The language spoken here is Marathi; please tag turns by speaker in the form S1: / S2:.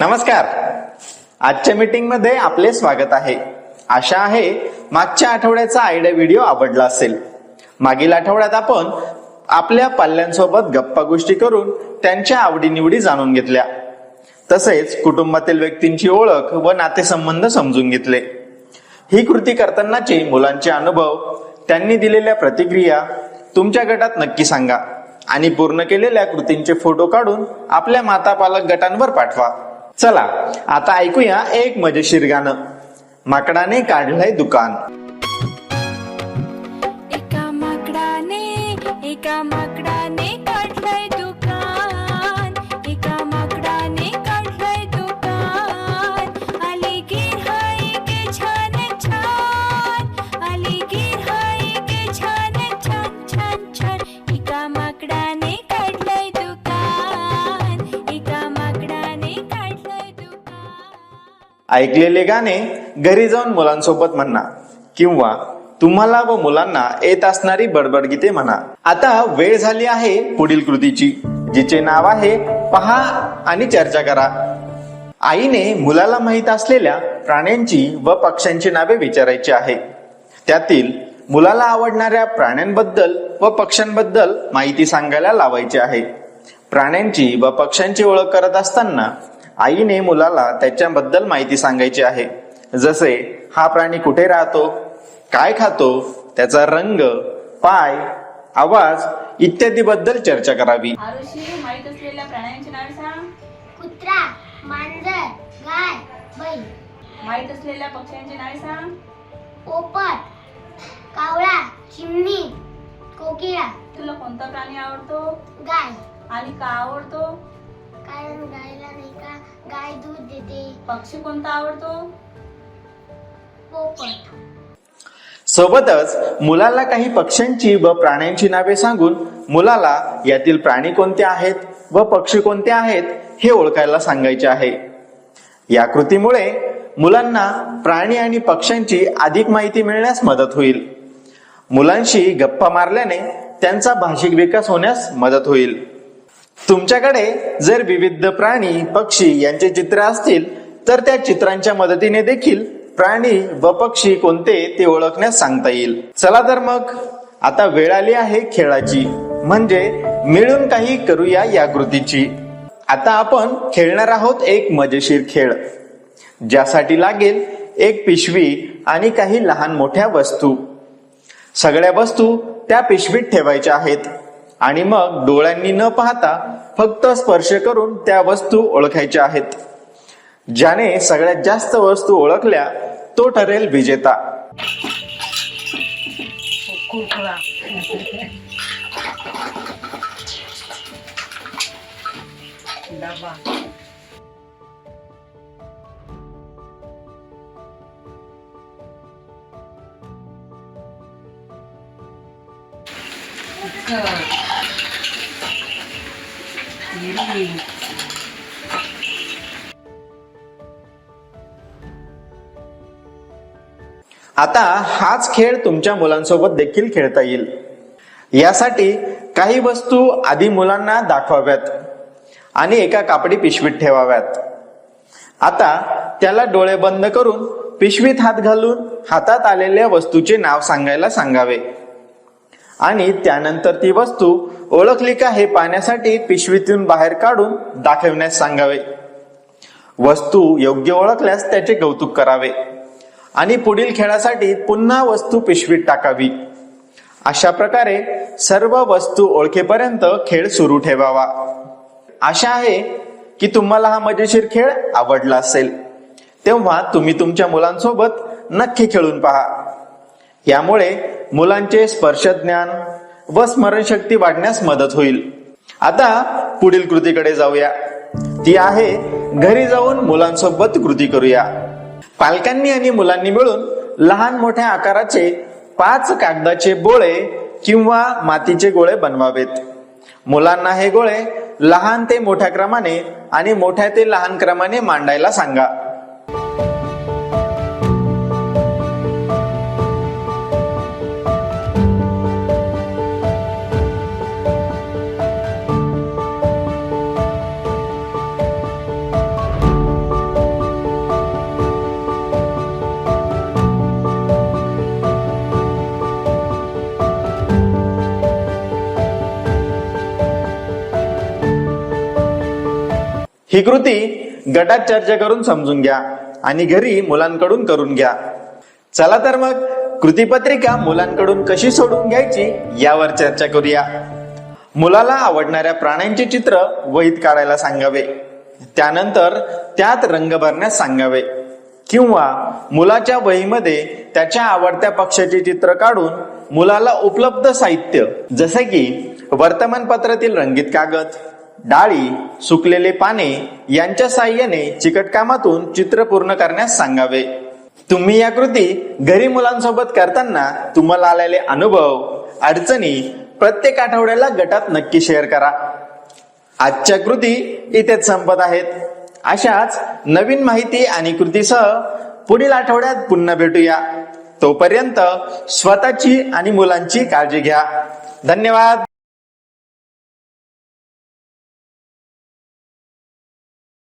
S1: नमस्कार. आजच्या मीटिंग मध्ये आपले स्वागत आहे. आशा आहे मागच्या आठवड्याचा आयडिया व्हिडिओ आवडला असेल. मागील आठवड्यात आपण आपल्या पाल्यांसोबत गप्पा गोष्टी करून त्यांच्या आवडीनिवडी जाणून घेतल्या. तसेच कुटुंबातील व्यक्तींची ओळख व नातेसंबंध समजून घेतले. ही कृती करतानाचे मुलांचे अनुभव, त्यांनी दिलेल्या प्रतिक्रिया तुमच्या गटात नक्की सांगा आणि पूर्ण केलेल्या कृतींचे फोटो काढून आपल्या माता पालक गटांवर पाठवा. चला आता ऐकूया एक मजेशीर गाणं. माकडाने काढलंय दुकान.
S2: एका माकडाने काढलंय दुकान. एका माकडाने काढलंय दुकान. आली गिऱ्हाईके छान छान. आली गिऱ्हाईके छान छान छान छान. एका माकडाने काढलंय दुकान. एका माकडाने काढलंय दुकान.
S1: ऐकलेले गाणे घरी जाऊन मुलांसोबत म्हणा किंवा तुम्हाला व मुलांना येत असणारी बडबड गीते म्हणा. आता वेळ झाली आहे पुढील कृतीची, जिचे नाव आहे पहा आणि चर्चा करा. आईने मुलाला माहित असलेल्या प्राण्यांची व पक्ष्यांची नावे विचारायची आहे. त्यातील मुलाला आवडणाऱ्या प्राण्यांबद्दल व पक्ष्यांबद्दल माहिती सांगायला लावायची आहे. प्राण्यांची व पक्ष्यांची ओळख करत असताना आईने मुलाला त्याच्याबद्दल माहिती सांगायची आहे. जसे हा प्राणी कुठे राहतो, काय खातो, त्याचा रंग, पाय, आवाज इत्यादी बद्दल चर्चा करावी.
S3: आरुषी, माहित असलेल्या प्राण्यांची नावे सांग.
S4: कुत्रा, मांजर, गाय, बैल.
S3: माहित असलेल्या पक्ष्यांची नावे सांग.
S4: पोपट, कावळा, चिमणी, कोकिळा.
S3: तुला कोणता प्राणी आवडतो
S4: गाय.
S3: आणि का आवडतो?
S4: कारण गायला नाही का गाय दूध देते.
S3: पक्षी कोणता आवडतो?
S4: पोपट.
S1: सोबतच मुलाला काही पक्ष्यांची व प्राण्यांची नावे सांगून मुलाला यातील प्राणी कोणते आहेत व पक्षी कोणते आहेत हे ओळखायला सांगायचे आहे. या कृतीमुळे मुलांना प्राणी आणि पक्ष्यांची अधिक माहिती मिळण्यास मदत होईल. मुलांशी गप्पा मारल्याने त्यांचा भाषिक विकास होण्यास मदत होईल. तुमच्याकडे जर विविध प्राणी, पक्षी यांचे चित्र असतील तर त्या चित्रांच्या मदतीने देखील प्राणी व पक्षी कोणते ते ओळखण्यास सांगता येईल. चला तर मग आता वेळ आली आहे खेळाची, म्हणजे मिळून काही करूया या कृतीची. आता आपण खेळणार आहोत एक मजेशीर खेळ, ज्यासाठी लागेल एक पिशवी आणि काही लहान मोठ्या वस्तू. सगळ्या वस्तू त्या पिशवीत ठेवायच्या आहेत आणि मग डोळ्यांनी न पाहता फक्त स्पर्श करून त्या वस्तू ओळखायच्या आहेत. ज्याने सगळ्यात जास्त वस्तू ओळखल्या तो ठरेल विजेता. आता हाच खेळ तुमच्या मुलांसोबत देखील खेळता येईल. यासाठी काही वस्तू आधी मुलांना दाखवाव्यात आणि एका कापडी पिशवीत ठेवाव्यात. आता त्याला डोळे बंद करून पिशवीत हात घालून हातात आलेल्या वस्तूचे नाव सांगायला सांगावे आणि त्यानंतर ती वस्तू ओळखली का हे पाहण्यासाठी पिशवीतून बाहेर काढून दाखवण्यास सांगावे. वस्तू योग्य ओळखल्यास त्याचे कौतुक करावे आणि पुढील खेळासाठी पुन्हा वस्तू पिशवीत टाकावी. अशा प्रकारे सर्व वस्तू ओळखेपर्यंत खेळ सुरू ठेवावा. आशा आहे की तुम्हाला हा मजेशीर खेळ आवडला असेल. तेव्हा तुम्ही तुमच्या मुलांसोबत नक्की खेळून पहा. यामुळे मुलांचे स्पर्शज्ञान व स्मरणशक्ती वाढण्यास मदत होईल. आता पुढील कृतीकडे जाऊया. ती आहे घरी जाऊन मुलांसोबत कृती करूया. पालकांनी आणि मुलांनी मिळून लहान मोठ्या आकाराचे 5 कागदाचे बोळे किंवा मातीचे गोळे बनवावेत. मुलांना हे गोळे लहान ते मोठ्या क्रमाने आणि मोठ्या ते लहान क्रमाने मांडायला सांगा. ही कृती गटात चर्चा करून समजून घ्या आणि घरी मुलांकडून करून घ्या. चला तर मग कृतीपत्रिका मुलांकडून कशी सोडवून घ्यायची यावर चर्चा करूया. मुलाला आवडणाऱ्या प्राण्यांचे चित्र वहीत काढायला सांगावे. त्यानंतर त्यात रंग भरण्यास सांगावे किंवा मुलाच्या वहीमध्ये त्याच्या आवडत्या पक्ष्याचे चित्र काढून मुलाला उपलब्ध साहित्य जसे की वर्तमानपत्रातील रंगीत कागद, डाळी, सुकलेले पाने यांच्या साहाय्याने चिकटकामातून चित्र पूर्ण करण्यास सांगावे. तुम्ही या कृती घरी मुलांसोबत करताना तुम्हाला आलेले अनुभव, अडचणी प्रत्येक आठवड्याला गटात नक्की शेअर करा. आजच्या कृती इथेच संपत आहेत. अशाच नवीन माहिती आणि कृतीसह पुढील आठवड्यात पुन्हा भेटूया. तोपर्यंत स्वतःची आणि मुलांची काळजी घ्या. धन्यवाद.